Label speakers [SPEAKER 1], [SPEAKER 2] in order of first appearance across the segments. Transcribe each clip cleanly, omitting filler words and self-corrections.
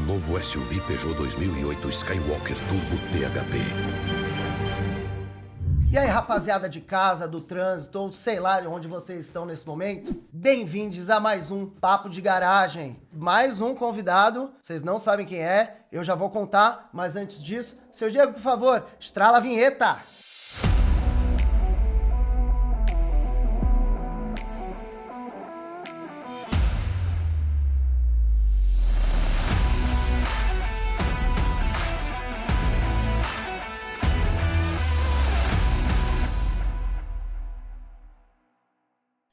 [SPEAKER 1] novo SUV Peugeot 2008 Skywalker Turbo THP.
[SPEAKER 2] E aí, rapaziada de casa, do trânsito, ou sei lá onde vocês estão nesse momento, bem-vindos a mais um Papo de Garagem. Mais um convidado, vocês não sabem quem é, eu já vou contar, mas antes disso, seu Diego, por favor, estrala a vinheta.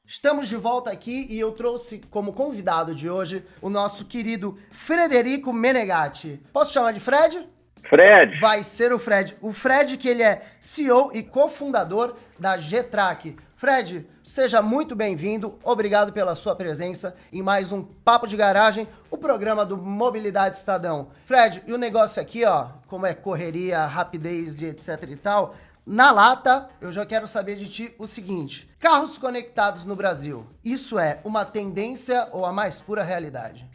[SPEAKER 2] Estamos de volta aqui e eu trouxe como convidado de hoje o nosso querido Frederico Menegatti. Posso chamar de Fred?
[SPEAKER 3] Fred.
[SPEAKER 2] Vai ser o Fred. O Fred que ele é CEO e cofundador da Getrack. Fred, seja muito bem-vindo. Obrigado pela sua presença em mais um Papo de Garagem, o programa do Mobilidade Estadão. Fred, e o negócio aqui, ó, como é correria, rapidez e etc e tal... Na lata, eu já quero saber de ti o seguinte: carros conectados no Brasil, isso é uma tendência ou a mais pura realidade?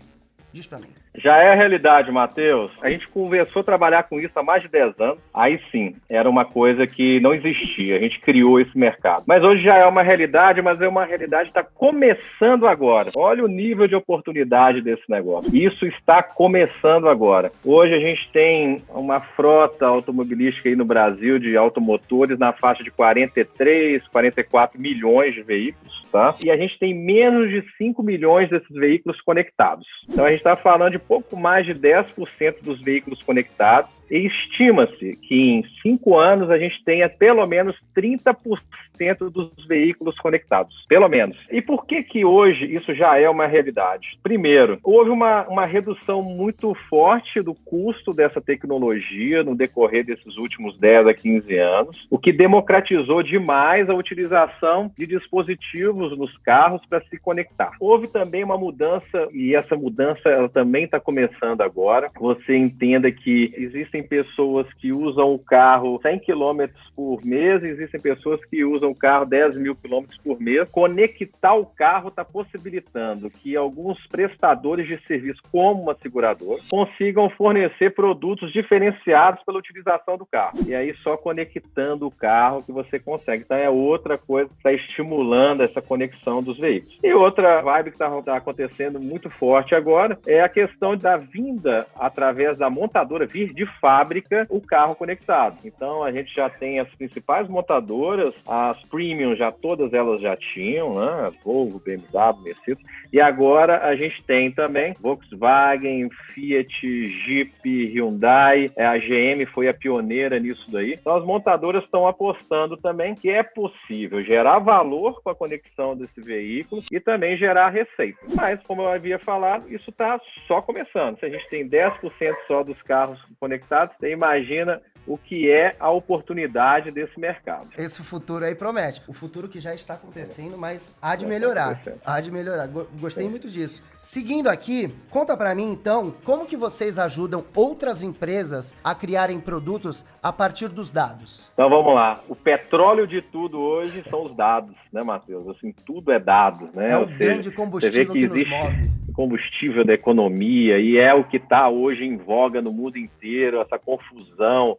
[SPEAKER 2] Diz pra mim.
[SPEAKER 3] Já é a realidade, Matheus. A gente começou a trabalhar com isso há mais de 10 anos. Aí sim, era uma coisa que não existia. A gente criou esse mercado. Mas hoje já é uma realidade, mas é uma realidade que está começando agora. Olha o nível de oportunidade desse negócio. Isso está começando agora. Hoje a gente tem uma frota automobilística aí no Brasil de automotores na faixa de 43, 44 milhões de veículos. Tá? E a gente tem menos de 5 milhões desses veículos conectados. Então a gente está falando de pouco mais de 10% dos veículos conectados. E estima-se que em 5 anos a gente tenha pelo menos 30% dos veículos conectados, pelo menos. E por que hoje isso já é uma realidade? Primeiro, houve uma redução muito forte do custo dessa tecnologia no decorrer desses últimos 10 a 15 anos, o que democratizou demais a utilização de dispositivos nos carros para se conectar. Houve também uma mudança, e essa mudança ela também está começando agora. Você entenda que existem pessoas que usam o carro 100 km por mês, existem pessoas que usam o carro 10 mil km por mês. Conectar o carro está possibilitando que alguns prestadores de serviço, como uma seguradora, consigam fornecer produtos diferenciados pela utilização do carro. E aí só conectando o carro que você consegue. Então é outra coisa que está estimulando essa conexão dos veículos. E outra vibe que está acontecendo muito forte agora é a questão da vinda através da montadora vir de fábrica o carro conectado. Então a gente já tem as principais montadoras, as premium já todas elas já tinham, né? Volvo, BMW, Mercedes, e agora a gente tem também Volkswagen, Fiat, Jeep, Hyundai, a GM foi a pioneira nisso daí. Então as montadoras estão apostando também que é possível gerar valor com a conexão desse veículo e também gerar receita. Mas, como eu havia falado, isso está só começando. Se a gente tem 10% só dos carros conectados, você imagina o que é a oportunidade desse mercado.
[SPEAKER 2] Esse futuro aí promete. O futuro que já está acontecendo, mas há de melhorar. Há de melhorar. Gostei muito disso. Seguindo aqui, conta pra mim então, como que vocês ajudam outras empresas a criarem produtos a partir dos dados?
[SPEAKER 3] Então vamos lá. O petróleo de tudo hoje são os dados, né, Matheus? Assim, tudo é dados, né?
[SPEAKER 2] É o grande combustível que nos move.
[SPEAKER 3] Combustível da economia e é o que está hoje em voga no mundo inteiro, essa confusão,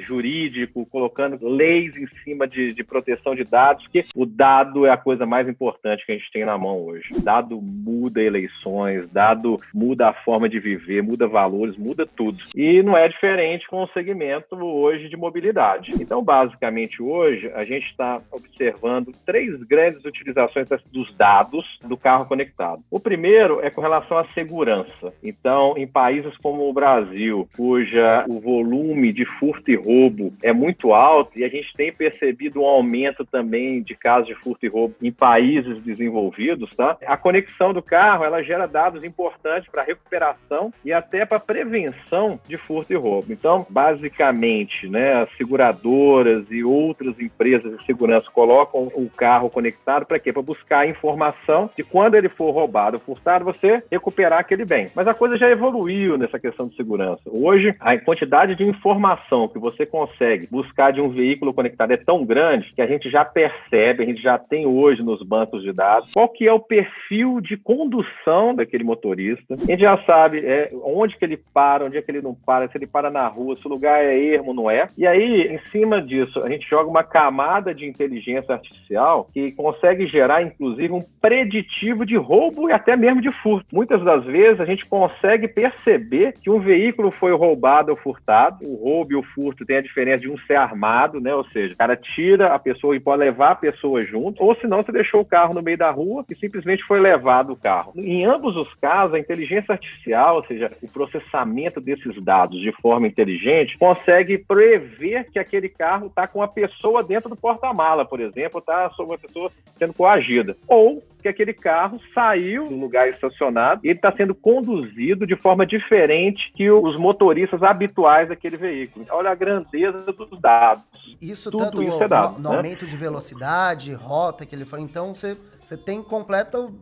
[SPEAKER 3] jurídico, colocando leis em cima de proteção de dados, que o dado é a coisa mais importante que a gente tem na mão hoje. Dado muda eleições, dado muda a forma de viver, muda valores, muda tudo. E não é diferente com o segmento hoje de mobilidade. Então, basicamente, hoje, a gente está observando 3 grandes utilizações dos dados do carro conectado. O primeiro é com relação à segurança. Então, em países como o Brasil, cuja o volume de furto e roubo é muito alto, e a gente tem percebido um aumento também de casos de furto e roubo em países desenvolvidos, tá? A conexão do carro, ela gera dados importantes para recuperação e até para prevenção de furto e roubo. Então, basicamente, né, as seguradoras e outras empresas de segurança colocam o carro conectado para quê? Para buscar a informação de quando ele for roubado. roubado ou furtado, você recuperar aquele bem. Mas a coisa já evoluiu nessa questão de segurança. Hoje, a quantidade de informação que você consegue buscar de um veículo conectado é tão grande que a gente já percebe, a gente já tem hoje nos bancos de dados qual que é o perfil de condução daquele motorista. A gente já sabe onde que ele para, onde é que ele não para, se ele para na rua, se o lugar é ermo ou não é. E aí, em cima disso, a gente joga uma camada de inteligência artificial que consegue gerar, inclusive, um preditivo de roubo e até mesmo de furto. Muitas das vezes, a gente consegue perceber que um veículo foi roubado ou furtado. O roubo e o furto tem a diferença de um ser armado, né? Ou seja, o cara tira a pessoa e pode levar a pessoa junto, ou senão você deixou o carro no meio da rua e simplesmente foi levado o carro. Em ambos os casos, a inteligência artificial, ou seja, o processamento desses dados de forma inteligente, consegue prever que aquele carro está com a pessoa dentro do porta-mala, por exemplo, está sobre uma pessoa sendo coagida. Ou que aquele carro saiu do lugar estacionado e ele está sendo conduzido de forma diferente que os motoristas habituais daquele veículo. Olha a grandeza dos dados.
[SPEAKER 2] Isso
[SPEAKER 3] tudo
[SPEAKER 2] tanto
[SPEAKER 3] isso é dado,
[SPEAKER 2] no aumento de velocidade, rota que ele falou. Então você tem completo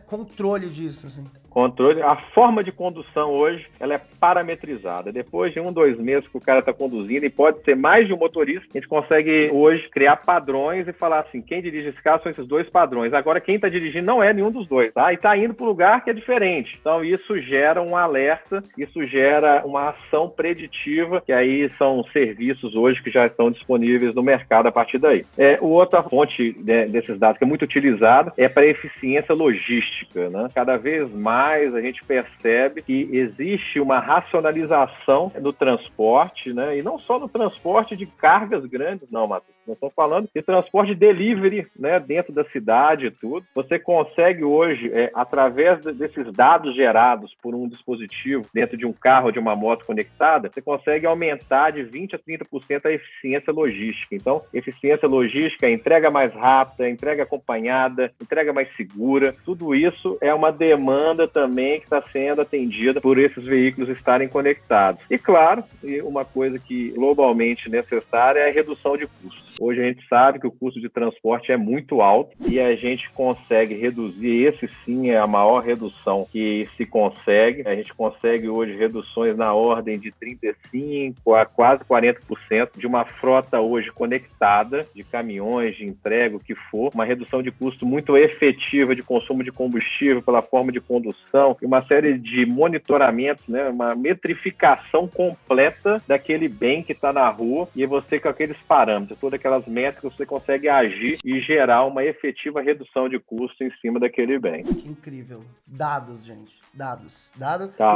[SPEAKER 2] controle disso, assim.
[SPEAKER 3] Controle, a forma de condução hoje, ela é parametrizada. Depois de 2 meses que o cara está conduzindo, e pode ser mais de um motorista, a gente consegue hoje criar padrões e falar assim, quem dirige esse carro são esses 2 padrões. Agora, quem está dirigindo não é nenhum dos 2, tá? E está indo para um lugar que é diferente. Então, isso gera um alerta, isso gera uma ação preditiva, que aí são serviços hoje que já estão disponíveis no mercado a partir daí. Outra fonte desses dados que é muito utilizada é para eficiência logística, né? Cada vez mais a gente percebe que existe uma racionalização no transporte, né? E não só no transporte de cargas grandes, não, Matheus. Nós estamos falando de transporte delivery, né? Dentro da cidade e tudo. Você consegue hoje, através desses dados gerados por um dispositivo dentro de um carro ou de uma moto conectada, você consegue aumentar de 20% a 30% a eficiência logística. Então, eficiência logística, entrega mais rápida, entrega acompanhada, entrega mais segura. Tudo isso é uma demanda também que está sendo atendida por esses veículos estarem conectados. E claro, uma coisa que globalmente necessária é a redução de custos. Hoje a gente sabe que o custo de transporte é muito alto e a gente consegue reduzir, esse sim é a maior redução que se consegue. A gente consegue hoje reduções na ordem de 35% a quase 40% de uma frota hoje conectada, de caminhões, de entrega, o que for, uma redução de custo muito efetiva de consumo de combustível pela forma de condução e uma série de monitoramentos, né, uma metrificação completa daquele bem que está na rua e você com aqueles parâmetros, todas aquelas métricas, você consegue agir e gerar uma efetiva redução de custo em cima daquele bem.
[SPEAKER 2] Que incrível. Dados, gente. Dados.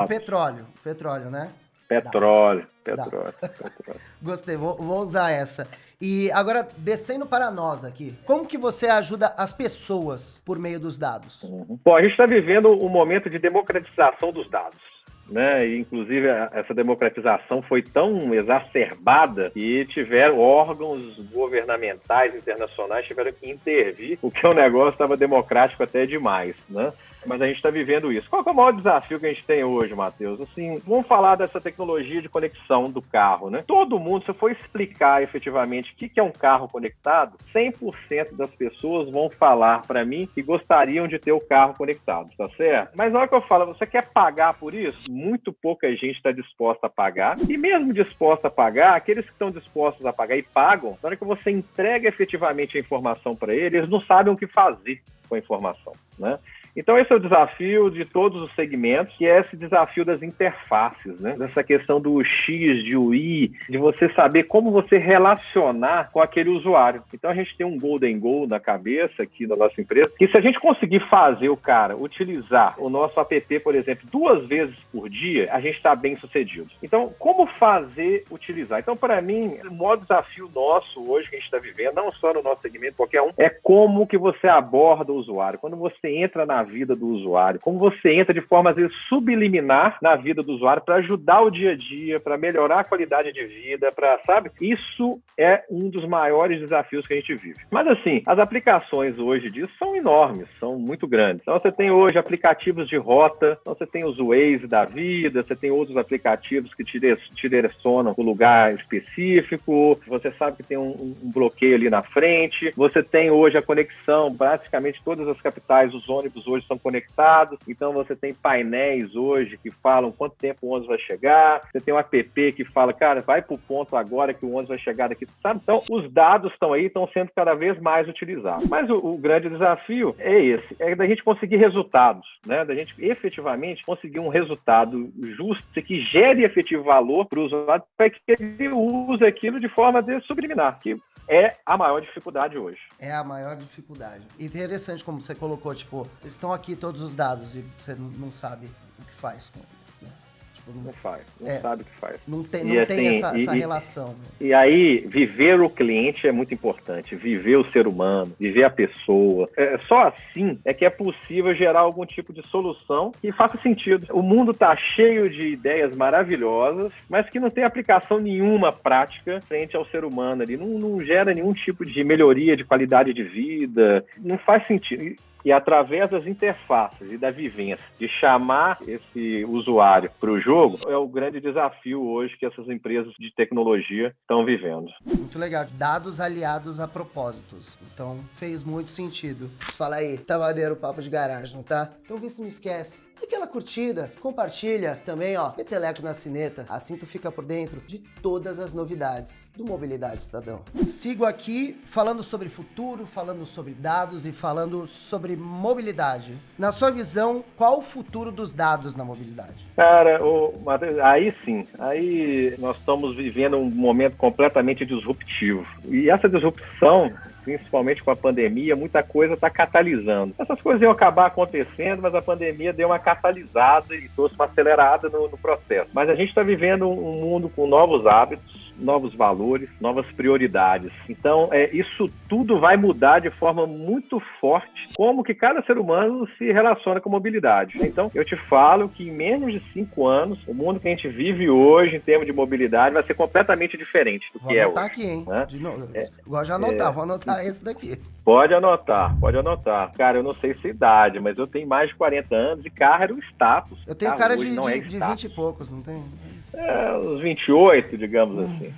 [SPEAKER 2] O petróleo, né?
[SPEAKER 3] Petróleo.
[SPEAKER 2] Gostei, vou usar essa. E agora, descendo para nós aqui, como que você ajuda as pessoas por meio dos dados?
[SPEAKER 3] Bom, a gente está vivendo um momento de democratização dos dados, né? E, inclusive, essa democratização foi tão exacerbada que tiveram órgãos governamentais internacionais tiveram que intervir, porque o negócio estava democrático até demais, né? Mas a gente está vivendo isso. Qual que é o maior desafio que a gente tem hoje, Matheus? Assim, vamos falar dessa tecnologia de conexão do carro, né? Todo mundo, se eu for explicar efetivamente o que é um carro conectado, 100% das pessoas vão falar para mim que gostariam de ter o carro conectado, tá certo? Mas na hora que eu falo, você quer pagar por isso? Muito pouca gente está disposta a pagar. E mesmo disposta a pagar, aqueles que estão dispostos a pagar e pagam, na hora que você entrega efetivamente a informação para eles, eles não sabem o que fazer com a informação, né? Então esse é o desafio de todos os segmentos, que é esse desafio das interfaces, né? Dessa questão do X, de o Y, de você saber como você relacionar com aquele usuário. Então a gente tem um golden goal na cabeça aqui da nossa empresa, que se a gente conseguir fazer o cara utilizar o nosso app, por exemplo, 2 vezes por dia, a gente está bem sucedido. Então, como fazer utilizar? Então, para mim, o maior desafio nosso hoje que a gente está vivendo, não só no nosso segmento, qualquer um, é como que você aborda o usuário. Quando você entra na vida do usuário, como você entra de forma, às vezes, subliminar na vida do usuário para ajudar o dia a dia, para melhorar a qualidade de vida, sabe? Isso é um dos maiores desafios que a gente vive. Mas, assim, as aplicações hoje disso são enormes, são muito grandes. Então, você tem hoje aplicativos de rota, então você tem os Waze da vida, você tem outros aplicativos que te direcionam para um lugar específico, você sabe que tem um bloqueio ali na frente, você tem hoje a conexão, praticamente todas as capitais, os ônibus hoje hoje são conectados, então você tem painéis hoje que falam quanto tempo o ônibus vai chegar, você tem um app que fala, cara, vai pro ponto agora que o ônibus vai chegar daqui, sabe? Então, os dados estão aí, estão sendo cada vez mais utilizados. Mas o grande desafio é esse, é da gente conseguir resultados, né? Da gente efetivamente conseguir um resultado justo que gere efetivo valor para o usuário, para que ele use aquilo de forma subliminar, que é a maior dificuldade hoje.
[SPEAKER 2] É a maior dificuldade. Interessante como você colocou, tipo, estão aqui todos os dados e você não sabe o que faz com eles, né? Tipo,
[SPEAKER 3] não faz, não sabe o que faz.
[SPEAKER 2] Não tem essa relação. Né?
[SPEAKER 3] E aí, viver o cliente é muito importante, viver o ser humano, viver a pessoa. Só assim é que é possível gerar algum tipo de solução que faça sentido. O mundo está cheio de ideias maravilhosas, mas que não tem aplicação nenhuma prática frente ao ser humano ali. Não gera nenhum tipo de melhoria de qualidade de vida, não faz sentido. E através das interfaces e da vivência, de chamar esse usuário para o jogo, é o grande desafio hoje que essas empresas de tecnologia estão vivendo.
[SPEAKER 2] Muito legal. Dados aliados a propósitos. Então, fez muito sentido. Fala aí, tá maneiro o papo de garagem, não tá? Então vê se não esquece. Aquela curtida, compartilha também, ó, peteleco na sineta, assim tu fica por dentro de todas as novidades do Mobilidade Cidadão. Sigo aqui falando sobre futuro, falando sobre dados e falando sobre mobilidade. Na sua visão, qual o futuro dos dados na mobilidade?
[SPEAKER 3] Cara, Matheus, aí sim, aí nós estamos vivendo um momento completamente disruptivo. E essa disrupção, principalmente com a pandemia, muita coisa está catalisando. Essas coisas iam acabar acontecendo, mas a pandemia deu uma catalisada e trouxe uma acelerada no processo. Mas a gente está vivendo um mundo com novos hábitos, novos valores, novas prioridades. Então, isso tudo vai mudar de forma muito forte como que cada ser humano se relaciona com mobilidade. Então, eu te falo que em menos de 5 anos, o mundo que a gente vive hoje em termos de mobilidade vai ser completamente diferente do que é hoje.
[SPEAKER 2] Vou anotar aqui, hein?
[SPEAKER 3] Né?
[SPEAKER 2] De novo. Gosto de anotar, vou anotar esse daqui.
[SPEAKER 3] Pode anotar, pode anotar. Cara, eu não sei se idade, mas eu tenho mais de 40 anos e carro era um status.
[SPEAKER 2] Eu tenho cara de 20 e poucos, não tem?
[SPEAKER 3] Uns 28, digamos assim.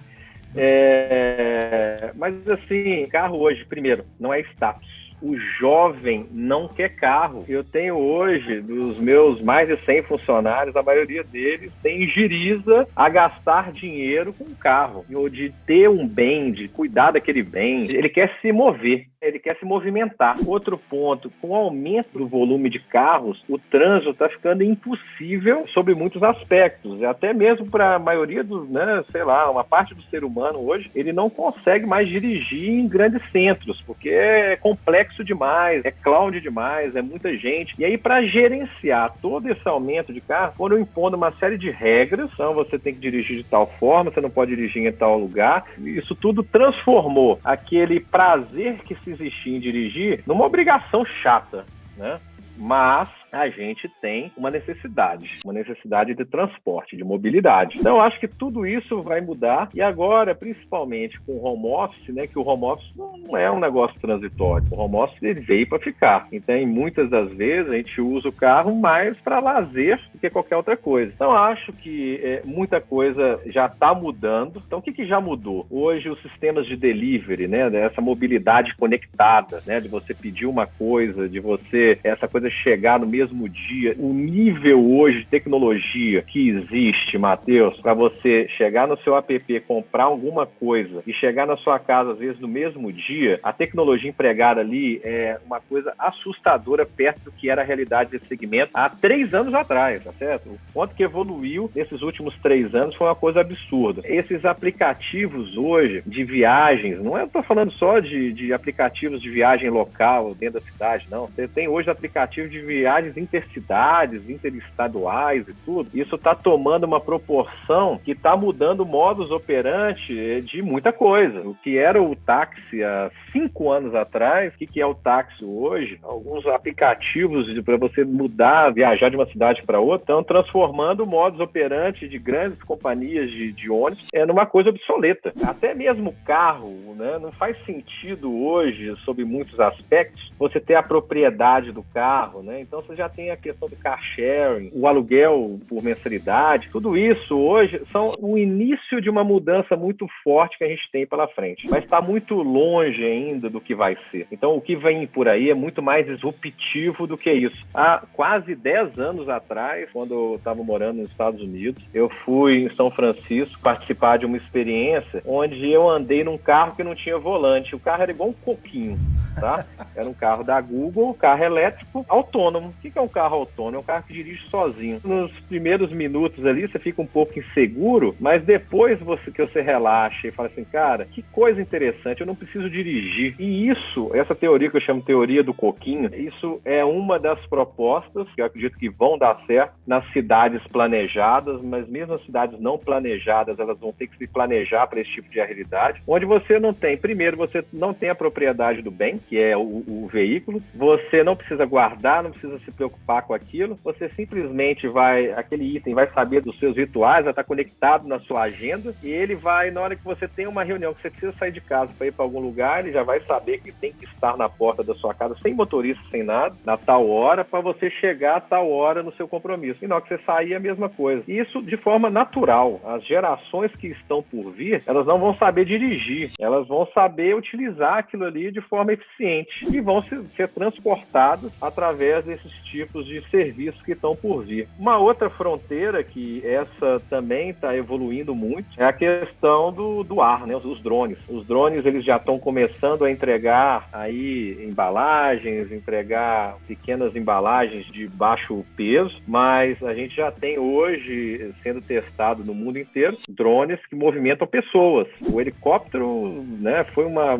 [SPEAKER 3] Mas assim, carro hoje, primeiro, não é status. O jovem não quer carro. Eu tenho hoje, dos meus mais de 100 funcionários, a maioria deles tem giriza a gastar dinheiro com carro, ou de ter um bem, de cuidar daquele bem. Ele quer se mover, ele quer se movimentar. Outro ponto, com o aumento do volume de carros, o trânsito está ficando impossível sobre muitos aspectos. Até mesmo para a maioria dos, uma parte do ser humano hoje, ele não consegue mais dirigir em grandes centros, porque é complexo demais, é cloud demais, é muita gente. E aí, para gerenciar todo esse aumento de carro, foram impondo uma série de regras. Então, você tem que dirigir de tal forma, você não pode dirigir em tal lugar. Isso tudo transformou aquele prazer que se existia em dirigir numa obrigação chata, né? Mas a gente tem uma necessidade de transporte, de mobilidade. Então, eu acho que tudo isso vai mudar, e agora, principalmente com o home office, né, que o home office não é um negócio transitório. O home office ele veio para ficar. Então, muitas das vezes, a gente usa o carro mais para lazer do que qualquer outra coisa. Então, acho que muita coisa já está mudando. Então, o que já mudou? Hoje, os sistemas de delivery, né, essa mobilidade conectada, né, de você pedir uma coisa, de você, essa coisa chegar no mesmo dia, o nível hoje de tecnologia que existe, Matheus, para você chegar no seu app, comprar alguma coisa e chegar na sua casa, às vezes, no mesmo dia, a tecnologia empregada ali é uma coisa assustadora perto do que era a realidade desse segmento há 3 anos atrás, tá certo? O quanto que evoluiu nesses últimos 3 anos foi uma coisa absurda. Esses aplicativos hoje de viagens, não estou falando só de aplicativos de viagem local dentro da cidade, não. Você tem hoje aplicativos de viagens intercidades, interestaduais e tudo. Isso está tomando uma proporção que está mudando o modus operandi de muita coisa. O que era o táxi há 5 anos atrás, o que é o táxi hoje? Alguns aplicativos para você mudar, viajar de uma cidade para outra, estão transformando o modus operandi de grandes companhias de ônibus numa coisa obsoleta. Até mesmo o carro, né? Não faz sentido hoje, sob muitos aspectos, você ter a propriedade do carro, né? Então, se a já tem a questão do car sharing, o aluguel por mensalidade. Tudo isso hoje são o início de uma mudança muito forte que a gente tem pela frente. Mas está muito longe ainda do que vai ser. Então, o que vem por aí é muito mais disruptivo do que isso. Há quase 10 anos atrás, quando eu estava morando nos Estados Unidos, eu fui em São Francisco participar de uma experiência onde eu andei num carro que não tinha volante. O carro era igual um coquinho, tá? Era um carro da Google, carro elétrico autônomo. O que é um carro autônomo? É um carro que dirige sozinho. Nos primeiros minutos ali, você fica um pouco inseguro, mas depois que você relaxa e fala assim, cara, que coisa interessante, eu não preciso dirigir. E isso, essa teoria que eu chamo teoria do coquinho, isso é uma das propostas que eu acredito que vão dar certo nas cidades planejadas, mas mesmo as cidades não planejadas, elas vão ter que se planejar para esse tipo de realidade, onde você não tem, primeiro, você não tem a propriedade do bem, que é o veículo, você não precisa guardar, não precisa se preocupar com aquilo, você simplesmente aquele item vai saber dos seus rituais, vai estar conectado na sua agenda, e ele vai, na hora que você tem uma reunião, que você precisa sair de casa para ir para algum lugar, ele já vai saber que tem que estar na porta da sua casa, sem motorista, sem nada, na tal hora, para você chegar a tal hora no seu compromisso. E na hora que você sair, a mesma coisa. Isso de forma natural. As gerações que estão por vir, elas não vão saber dirigir, elas vão saber utilizar aquilo ali de forma eficiente e vão ser transportadas através desses tipos de serviços que estão por vir. Uma outra fronteira que essa também está evoluindo muito é a questão do ar, né? Os drones. Os drones, eles já estão começando a entregar aí embalagens, entregar pequenas embalagens de baixo peso, mas a gente já tem hoje sendo testado no mundo inteiro drones que movimentam pessoas. O helicóptero, né, foi uma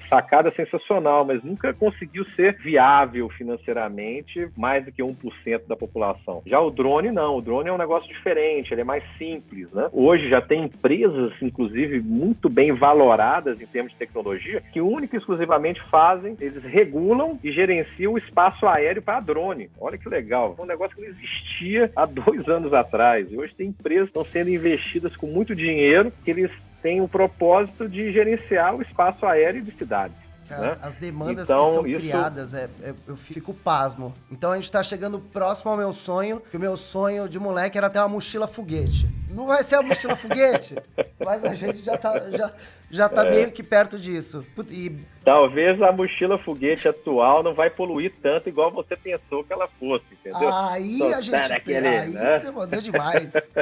[SPEAKER 3] sacada sensacional, mas nunca conseguiu ser viável financeiramente mais do que 1% da população. Já o drone não, o drone é um negócio diferente, ele é mais simples, né? Hoje já tem empresas, inclusive, muito bem valoradas em termos de tecnologia, que única e exclusivamente fazem, eles regulam e gerenciam o espaço aéreo para drone. Olha que legal, é um negócio que não existia há 2 anos atrás. E hoje tem empresas que estão sendo investidas com muito dinheiro, que eles têm o propósito de gerenciar o espaço aéreo de cidades.
[SPEAKER 2] As demandas
[SPEAKER 3] então,
[SPEAKER 2] que são criadas, eu fico pasmo. Então a gente tá chegando próximo ao meu sonho, que o meu sonho de moleque era ter uma mochila foguete. Não vai ser a mochila foguete, mas a gente já tá meio que perto disso.
[SPEAKER 3] Talvez a mochila foguete atual não vai poluir tanto igual você pensou que ela fosse, entendeu?
[SPEAKER 2] Aí a gente
[SPEAKER 3] né?
[SPEAKER 2] Você mandou demais.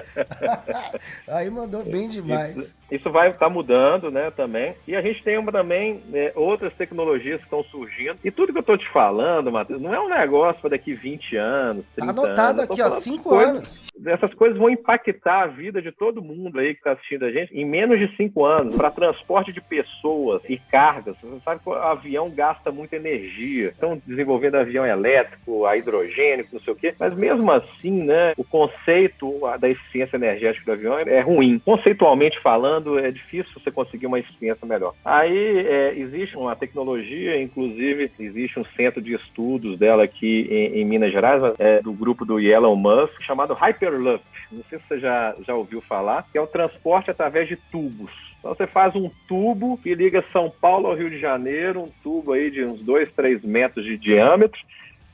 [SPEAKER 2] Aí mandou bem demais.
[SPEAKER 3] Isso vai estar mudando, né, também. E a gente tem também outras tecnologias que estão surgindo. E tudo que eu tô te falando, Matheus, não é um negócio para daqui 20 anos, 30 anos.
[SPEAKER 2] Tá anotado aqui, ó, 5 anos.
[SPEAKER 3] Essas coisas vão impactar a vida de todo mundo aí que está assistindo a gente em menos de 5 anos, para transporte de pessoas e cargas. Você sabe que o avião gasta muita energia. Estão desenvolvendo avião elétrico, a hidrogênio, não sei o quê. Mas mesmo assim, né, o conceito da eficiência energética do avião é ruim. Conceitualmente falando, é difícil você conseguir uma eficiência melhor. Aí existe uma tecnologia, inclusive existe um centro de estudos dela aqui em Minas Gerais, do grupo do Elon Musk, chamado Hyperloop. Não sei se você já ouviu falar, que é o transporte através de tubos. Então você faz um tubo que liga São Paulo ao Rio de Janeiro, um tubo aí de uns 2, 3 metros de diâmetro,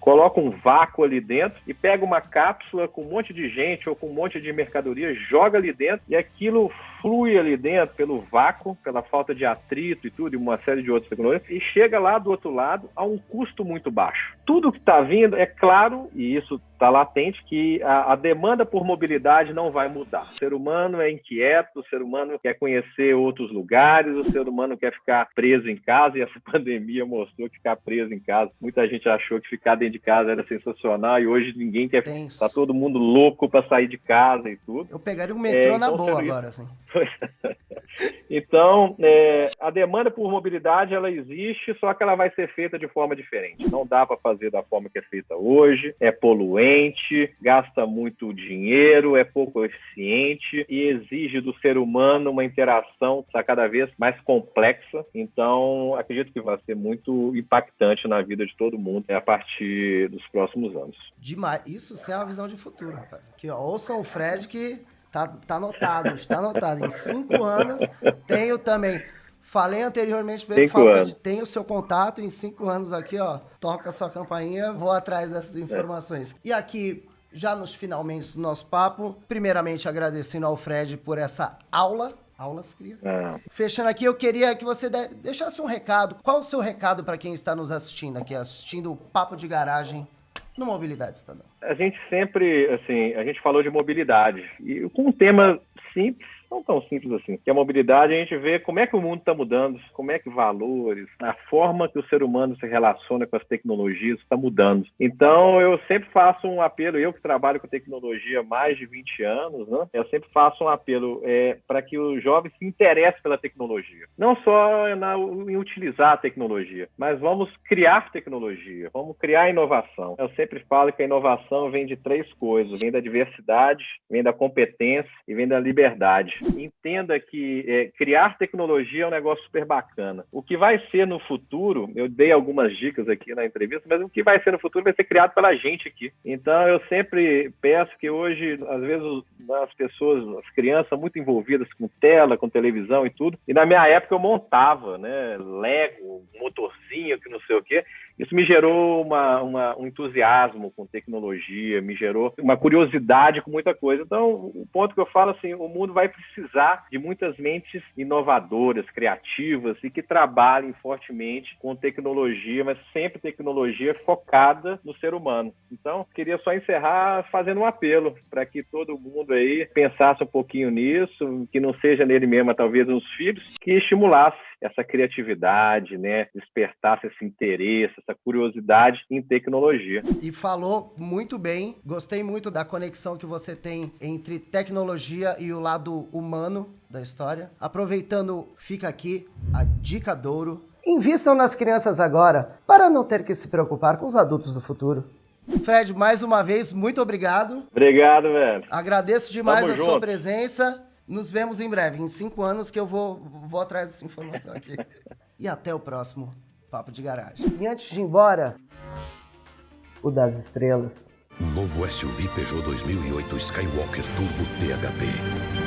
[SPEAKER 3] coloca um vácuo ali dentro e pega uma cápsula com um monte de gente ou com um monte de mercadoria, joga ali dentro e aquilo flui ali dentro pelo vácuo, pela falta de atrito e tudo, e uma série de outras tecnologias, e chega lá do outro lado a um custo muito baixo. Tudo que está vindo, é claro, e isso está latente, que a demanda por mobilidade não vai mudar. O ser humano é inquieto, o ser humano quer conhecer outros lugares, o ser humano quer ficar preso em casa, e essa pandemia mostrou que ficar preso em casa, muita gente achou que ficar dentro de casa era sensacional, e hoje ninguém quer, tá todo mundo louco para sair de casa e tudo.
[SPEAKER 2] Eu pegaria o metrô na boa agora, assim.
[SPEAKER 3] Então, a demanda por mobilidade, ela existe, só que ela vai ser feita de forma diferente. Não dá para fazer da forma que é feita hoje, é poluente, gasta muito dinheiro, é pouco eficiente e exige do ser humano uma interação cada vez mais complexa. Então, acredito que vai ser muito impactante na vida de todo mundo a partir dos próximos anos.
[SPEAKER 2] Demais. Isso sim é uma visão de futuro, rapaz. Aqui, ó, ouçam o Fred que tá anotado, está anotado. Em 5 anos, tenho também Falei anteriormente pra ele,
[SPEAKER 3] 5 anos.
[SPEAKER 2] tem o seu contato, em 5 anos aqui, ó, toca a sua campainha, vou atrás dessas informações. E aqui, já nos finalmente do nosso papo, primeiramente agradecendo ao Fred por essa aula. Aulas, cria. Fechando aqui, eu queria que você deixasse um recado. Qual o seu recado para quem está nos assistindo aqui, assistindo o Papo de Garagem no Mobilidade Cidadã?
[SPEAKER 3] A gente sempre, assim, a gente falou de mobilidade. E com um tema simples, não tão simples assim, que a mobilidade, a gente vê como é que o mundo está mudando, como é que valores, a forma que o ser humano se relaciona com as tecnologias está mudando. Então, eu sempre faço um apelo, eu que trabalho com tecnologia há mais de 20 anos, né? Eu sempre faço um apelo para que o jovem se interesse pela tecnologia. Não só em utilizar a tecnologia, mas vamos criar tecnologia, vamos criar inovação. Eu sempre falo que a inovação vem de 3 coisas, vem da diversidade, vem da competência e vem da liberdade. Entenda que criar tecnologia é um negócio super bacana. O que vai ser no futuro, eu dei algumas dicas aqui na entrevista, mas o que vai ser no futuro vai ser criado pela gente aqui. Então, eu sempre peço que hoje, às vezes, as pessoas, as crianças são muito envolvidas com tela, com televisão e tudo. E na minha época eu montava, né, Lego, motorzinho, que não sei o quê. Isso me gerou um entusiasmo com tecnologia, me gerou uma curiosidade com muita coisa. Então, o ponto que eu falo, assim, o mundo vai precisar de muitas mentes inovadoras, criativas e que trabalhem fortemente com tecnologia, mas sempre tecnologia focada no ser humano. Então, queria só encerrar fazendo um apelo para que todo mundo aí pensasse um pouquinho nisso, que não seja nele mesmo, mas talvez nos filhos, que estimulasse essa criatividade, né? Despertasse esse interesse, essa curiosidade em tecnologia.
[SPEAKER 2] E falou muito bem, gostei muito da conexão que você tem entre tecnologia e o lado humano da história. Aproveitando, fica aqui a dica d'ouro. Invistam nas crianças agora, para não ter que se preocupar com os adultos do futuro. Fred, mais uma vez, muito obrigado.
[SPEAKER 3] Obrigado, velho.
[SPEAKER 2] Agradeço demais
[SPEAKER 3] Tamo
[SPEAKER 2] a
[SPEAKER 3] junto.
[SPEAKER 2] sua presença. Nos vemos em breve, em 5 anos que eu vou atrás dessa informação aqui. E até o próximo Papo de Garagem. E antes de ir embora, o das estrelas.
[SPEAKER 1] Novo SUV Peugeot 2008 Skywalker Turbo THP.